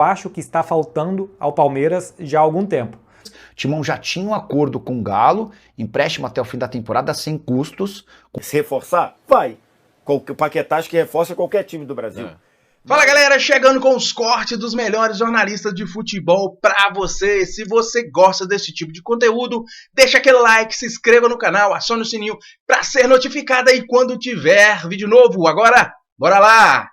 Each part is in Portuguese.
acho que está faltando ao Palmeiras já há algum tempo. O Timão já tinha um acordo com o Galo, empréstimo até o fim da temporada sem custos. Se reforçar? Vai. O Paquetá acho que reforça qualquer time do Brasil. Fala galera, chegando com os cortes dos melhores jornalistas de futebol pra você. Se você gosta desse tipo de conteúdo, deixa aquele like, se inscreva no canal, acione o sininho pra ser notificado aí quando tiver vídeo novo. Agora, bora lá!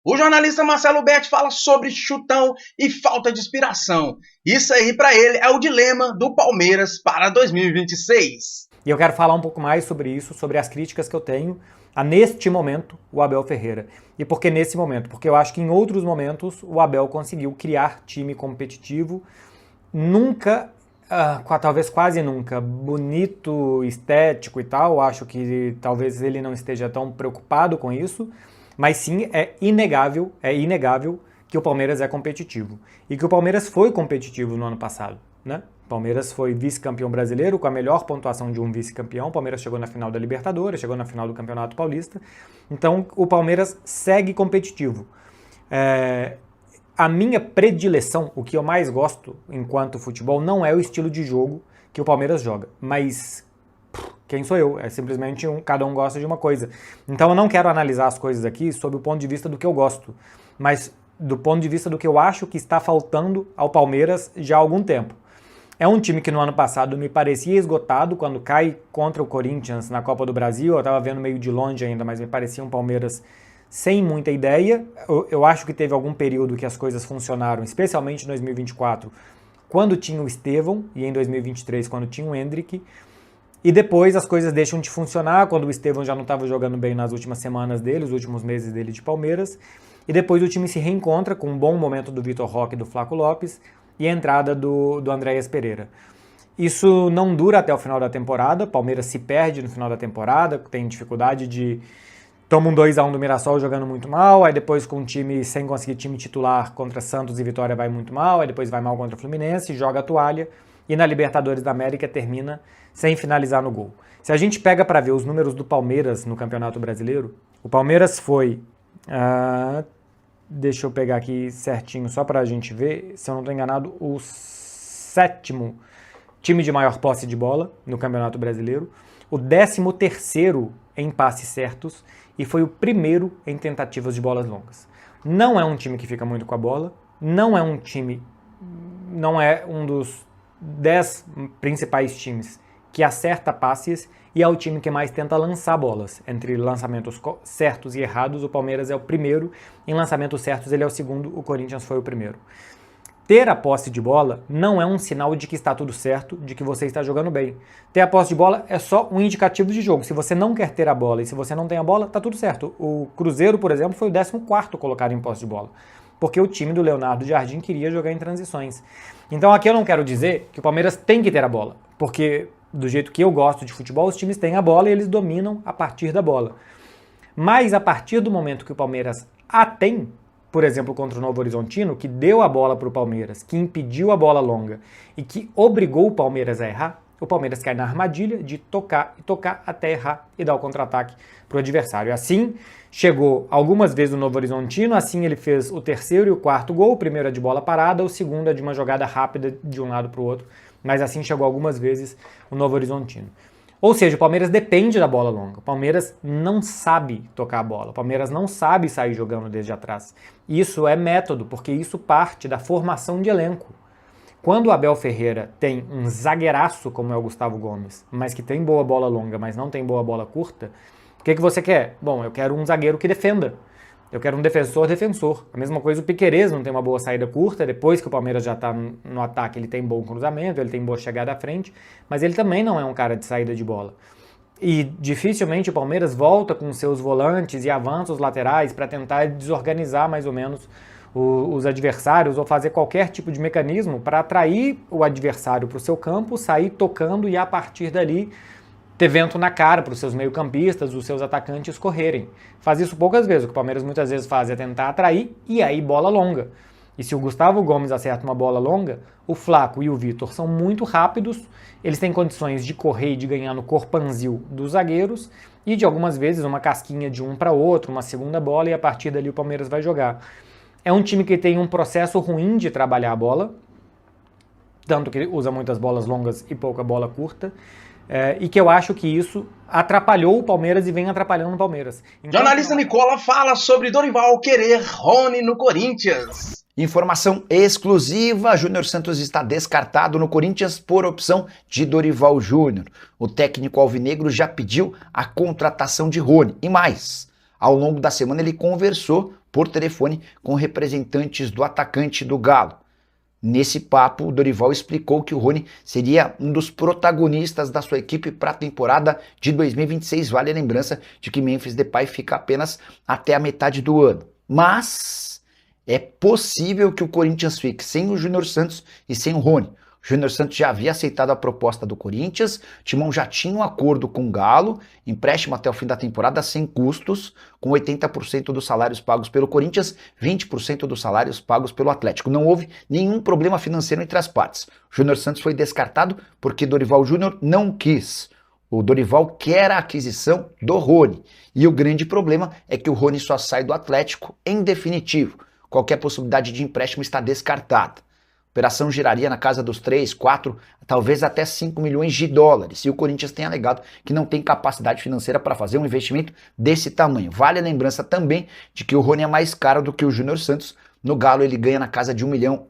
O jornalista Marcelo Betti fala sobre chutão e falta de inspiração. Isso aí para ele é o dilema do Palmeiras para 2026. E eu quero falar um pouco mais sobre isso, sobre as críticas que eu tenho a, neste momento, o Abel Ferreira. E por que nesse momento? Porque eu acho que em outros momentos o Abel conseguiu criar time competitivo, nunca, talvez quase nunca, bonito, estético e tal. Eu acho que talvez ele não esteja tão preocupado com isso. Mas sim, é inegável que o Palmeiras é competitivo. E que o Palmeiras foi competitivo no ano passado, né? O Palmeiras foi vice-campeão brasileiro com a melhor pontuação de um vice-campeão. O Palmeiras chegou na final da Libertadores, chegou na final do Campeonato Paulista. Então, o Palmeiras segue competitivo. A minha predileção, o que eu mais gosto enquanto futebol, não é o estilo de jogo que o Palmeiras joga, mas quem sou eu? É simplesmente cada um gosta de uma coisa. Então eu não quero analisar as coisas aqui sob o ponto de vista do que eu gosto, mas do ponto de vista do que eu acho que está faltando ao Palmeiras já há algum tempo. É um time que no ano passado me parecia esgotado quando cai contra o Corinthians na Copa do Brasil. Eu estava vendo meio de longe ainda, mas me parecia um Palmeiras sem muita ideia. Eu acho que teve algum período que as coisas funcionaram, especialmente em 2024, quando tinha o Estevão, e em 2023, quando tinha o Endrick. E depois as coisas deixam de funcionar, quando o Estevão já não estava jogando bem nas últimas semanas dele, os últimos meses dele de Palmeiras. E depois o time se reencontra com um bom momento do Vitor Roque e do Flaco Lopes e a entrada do Andréas Pereira. Isso não dura até o final da temporada, Palmeiras se perde no final da temporada, tem dificuldade de... Toma um 2-1 do Mirassol jogando muito mal, aí depois com o time sem conseguir time titular contra Santos e Vitória vai muito mal, aí depois vai mal contra o Fluminense, joga a toalha e na Libertadores da América termina sem finalizar no gol. Se a gente pega para ver os números do Palmeiras no Campeonato Brasileiro, o Palmeiras foi, deixa eu pegar aqui certinho só para a gente ver, se eu não estou enganado, o 7º time de maior posse de bola no Campeonato Brasileiro, o 13º em passes certos e foi o primeiro em tentativas de bolas longas. Não é um time que fica muito com a bola, não é um dos 10 principais times que acerta passes e é o time que mais tenta lançar bolas. Entre lançamentos certos e errados, o Palmeiras é o primeiro. Em lançamentos certos, ele é o segundo, o Corinthians foi o primeiro. Ter a posse de bola não é um sinal de que está tudo certo, de que você está jogando bem. Ter a posse de bola é só um indicativo de jogo. Se você não quer ter a bola e se você não tem a bola, está tudo certo. O Cruzeiro, por exemplo, foi o 14º colocado em posse de bola, porque o time do Leonardo Jardim queria jogar em transições. Então aqui eu não quero dizer que o Palmeiras tem que ter a bola, porque do jeito que eu gosto de futebol, os times têm a bola e eles dominam a partir da bola. Mas a partir do momento que o Palmeiras a tem, por exemplo, contra o Novo Horizontino, que deu a bola para o Palmeiras, que impediu a bola longa e que obrigou o Palmeiras a errar, o Palmeiras cai na armadilha de tocar e tocar até errar e dar o contra-ataque para o adversário. Assim, chegou algumas vezes o Novo Horizontino, assim ele fez o 3º e o 4º gol, o primeiro é de bola parada, o segundo é de uma jogada rápida de um lado para o outro, mas assim chegou algumas vezes o Novo Horizontino. Ou seja, o Palmeiras depende da bola longa, o Palmeiras não sabe tocar a bola, o Palmeiras não sabe sair jogando desde atrás. Isso é método, porque isso parte da formação de elenco. Quando o Abel Ferreira tem um zagueiraço como é o Gustavo Gomes, mas que tem boa bola longa, mas não tem boa bola curta, o que você quer? Bom, eu quero um zagueiro que defenda. Eu quero um defensor. A mesma coisa o Piquerez não tem uma boa saída curta, depois que o Palmeiras já está no ataque, ele tem bom cruzamento, ele tem boa chegada à frente, mas ele também não é um cara de saída de bola. E dificilmente o Palmeiras volta com seus volantes e avança os laterais para tentar desorganizar mais ou menos os adversários ou fazer qualquer tipo de mecanismo para atrair o adversário para o seu campo, sair tocando e a partir dali ter vento na cara para os seus meio-campistas, os seus atacantes correrem. Faz isso poucas vezes, o que o Palmeiras muitas vezes faz é tentar atrair e aí bola longa. E se o Gustavo Gomes acerta uma bola longa, o Flaco e o Vitor são muito rápidos, eles têm condições de correr e de ganhar no corpanzil dos zagueiros e de algumas vezes uma casquinha de um para outro, uma segunda bola e a partir dali o Palmeiras vai jogar. É um time que tem um processo ruim de trabalhar a bola, tanto que usa muitas bolas longas e pouca bola curta, e que eu acho que isso atrapalhou o Palmeiras e vem atrapalhando o Palmeiras. Então, Jornalista Nicola fala sobre Dorival querer Rony no Corinthians. Informação exclusiva, Júnior Santos está descartado no Corinthians por opção de Dorival Júnior. O técnico alvinegro já pediu a contratação de Rony. E mais, ao longo da semana ele conversou por telefone com representantes do atacante do Galo. Nesse papo, o Dorival explicou que o Rony seria um dos protagonistas da sua equipe para a temporada de 2026. Vale a lembrança de que Memphis Depay fica apenas até a metade do ano. Mas é possível que o Corinthians fique sem o Júnior Santos e sem o Rony. O Júnior Santos já havia aceitado a proposta do Corinthians, o Timão já tinha um acordo com o Galo, empréstimo até o fim da temporada sem custos, com 80% dos salários pagos pelo Corinthians, 20% dos salários pagos pelo Atlético. Não houve nenhum problema financeiro entre as partes. O Júnior Santos foi descartado porque Dorival Júnior não quis. O Dorival quer a aquisição do Rony. E o grande problema é que o Rony só sai do Atlético em definitivo. Qualquer possibilidade de empréstimo está descartada. A operação giraria na casa dos 3, 4, talvez até 5 milhões de dólares. E o Corinthians tem alegado que não tem capacidade financeira para fazer um investimento desse tamanho. Vale a lembrança também de que o Rony é mais caro do que o Júnior Santos. No Galo ele ganha na casa de R$1,5 milhão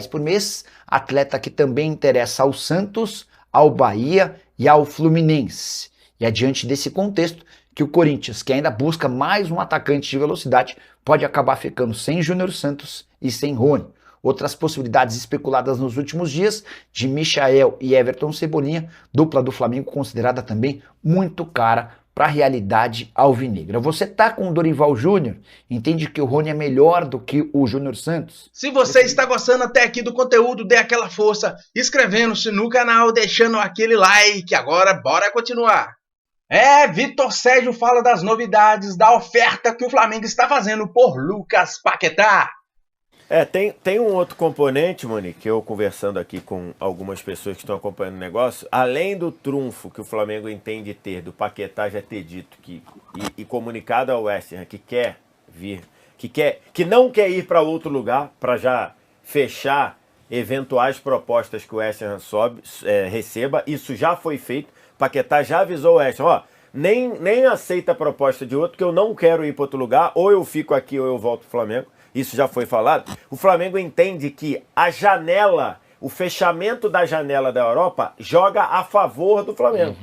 por mês. Atleta que também interessa ao Santos, ao Bahia e ao Fluminense. E é diante desse contexto que o Corinthians, que ainda busca mais um atacante de velocidade, pode acabar ficando sem Júnior Santos e sem Rony. Outras possibilidades especuladas nos últimos dias, de Michael e Everton Cebolinha, dupla do Flamengo considerada também muito cara para a realidade alvinegra. Você tá com o Dorival Júnior? Entende que o Rony é melhor do que o Júnior Santos? Se você está gostando até aqui do conteúdo, dê aquela força, inscrevendo-se no canal, deixando aquele like. Agora, bora continuar. Vitor Sérgio fala das novidades da oferta que o Flamengo está fazendo por Lucas Paquetá. Tem um outro componente, Monique, que eu conversando aqui com algumas pessoas que estão acompanhando o negócio, além do trunfo que o Flamengo entende ter, do Paquetá já ter dito e comunicado ao West Ham que quer vir, que não quer ir para outro lugar, para já fechar eventuais propostas que o West Ham receba, isso já foi feito, Paquetá já avisou o West Ham, nem aceita a proposta de outro, que eu não quero ir para outro lugar, ou eu fico aqui ou eu volto pro Flamengo. Isso já foi falado. O Flamengo entende que a janela, o fechamento da janela da Europa joga a favor do Flamengo.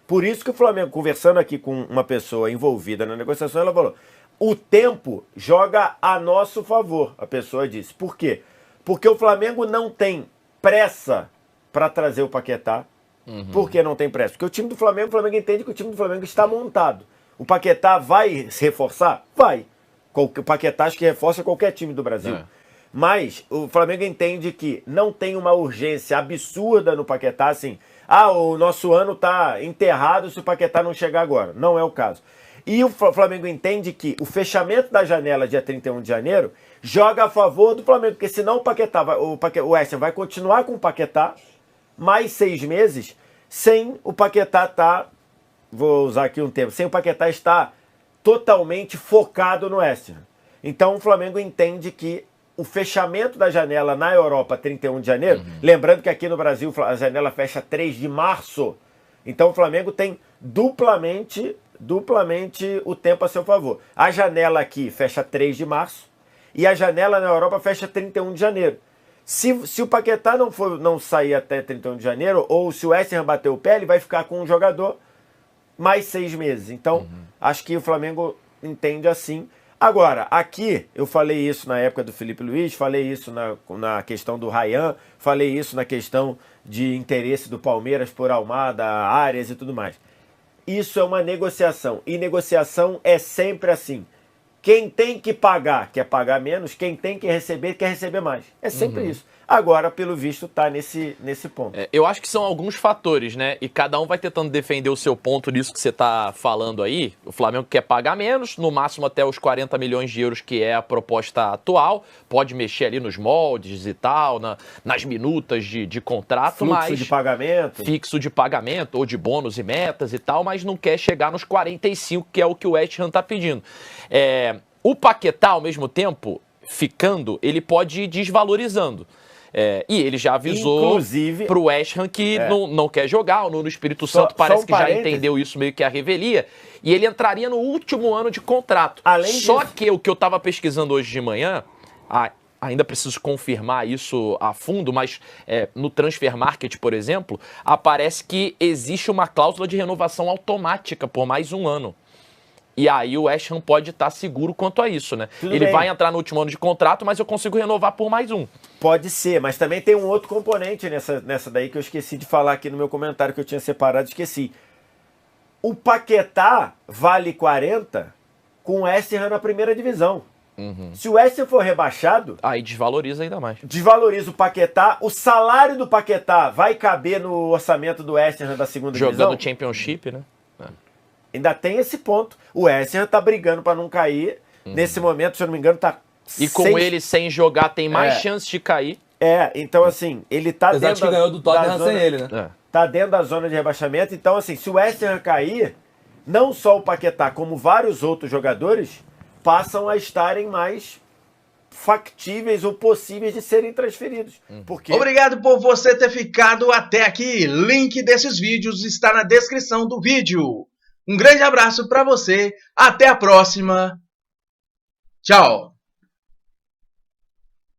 Por isso que o Flamengo, conversando aqui com uma pessoa envolvida na negociação, ela falou, o tempo joga a nosso favor, a pessoa disse. Por quê? Porque o Flamengo não tem pressa para trazer o Paquetá. Por que não tem pressa? Porque o time do Flamengo, o Flamengo entende que o time do Flamengo está montado. O Paquetá vai se reforçar? Vai. O Paquetá acho que reforça qualquer time do Brasil. Mas o Flamengo entende que não tem uma urgência absurda no Paquetá, assim, o nosso ano está enterrado se o Paquetá não chegar agora. Não é o caso. E o Flamengo entende que o fechamento da janela dia 31 de janeiro joga a favor do Flamengo, porque senão o Paquetá, o West Ham vai continuar com o Paquetá mais 6 meses sem o Paquetá vou usar aqui um termo, sem o Paquetá estar totalmente focado no West Ham. Então o Flamengo entende que o fechamento da janela na Europa 31 de janeiro, lembrando que aqui no Brasil a janela fecha 3 de março, então o Flamengo tem duplamente o tempo a seu favor. A janela aqui fecha 3 de março e a janela na Europa fecha 31 de janeiro. Se o Paquetá não sair até 31 de janeiro, ou se o West Ham bater o pé, ele vai ficar com um jogador mais 6 meses. Então, acho que o Flamengo entende assim. Agora, aqui, eu falei isso na época do Felipe Luiz, falei isso na questão do Ryan, falei isso na questão de interesse do Palmeiras por Almada, Arias e tudo mais. Isso é uma negociação, e negociação é sempre assim. Quem tem que pagar quer pagar menos, quem tem que receber quer receber mais. É sempre isso. Agora, pelo visto, tá nesse ponto. Eu acho que são alguns fatores, né? E cada um vai tentando defender o seu ponto nisso que você tá falando aí. O Flamengo quer pagar menos, no máximo até os 40 milhões de euros, que é a proposta atual. Pode mexer ali nos moldes e tal, nas minutas de contrato, Fluxo de pagamento. Fixo de pagamento, ou de bônus e metas e tal, mas não quer chegar nos 45, que é o que o West Ham tá pedindo. O Paquetá, ao mesmo tempo, ficando, ele pode ir desvalorizando. E ele já avisou pro West Ham que não quer jogar. O Nuno Espírito Santo parece que já entendeu isso meio que a revelia. E ele entraria no último ano de contrato. Só que o que eu estava pesquisando hoje de manhã, ainda preciso confirmar isso a fundo, mas no Transfer Market, por exemplo, aparece que existe uma cláusula de renovação automática por mais um ano. E aí o West Ham pode estar seguro quanto a isso, né? Ele vai entrar no último ano de contrato, mas eu consigo renovar por mais um. Pode ser, mas também tem um outro componente nessa daí que eu esqueci de falar aqui no meu comentário, que eu tinha separado, esqueci. O Paquetá vale 40 com o West Ham na primeira divisão. Se o West Ham for rebaixado... Aí desvaloriza ainda mais. Desvaloriza o Paquetá. O salário do Paquetá vai caber no orçamento do West Ham da segunda divisão? Jogando Championship, né? Ainda tem esse ponto. O West Ham tá brigando para não cair. Nesse momento, se eu não me engano, tá... E com ele sem jogar, tem mais chance de cair. Então assim, ele tá apesar dentro de que ganhou do Tottenham sem ele, né? Tá dentro da zona de rebaixamento. Então assim, se o West Ham cair, não só o Paquetá, como vários outros jogadores, passam a estarem mais factíveis ou possíveis de serem transferidos. Porque... Obrigado por você ter ficado até aqui. Link desses vídeos está na descrição do vídeo. Um grande abraço para você. Até a próxima. Tchau.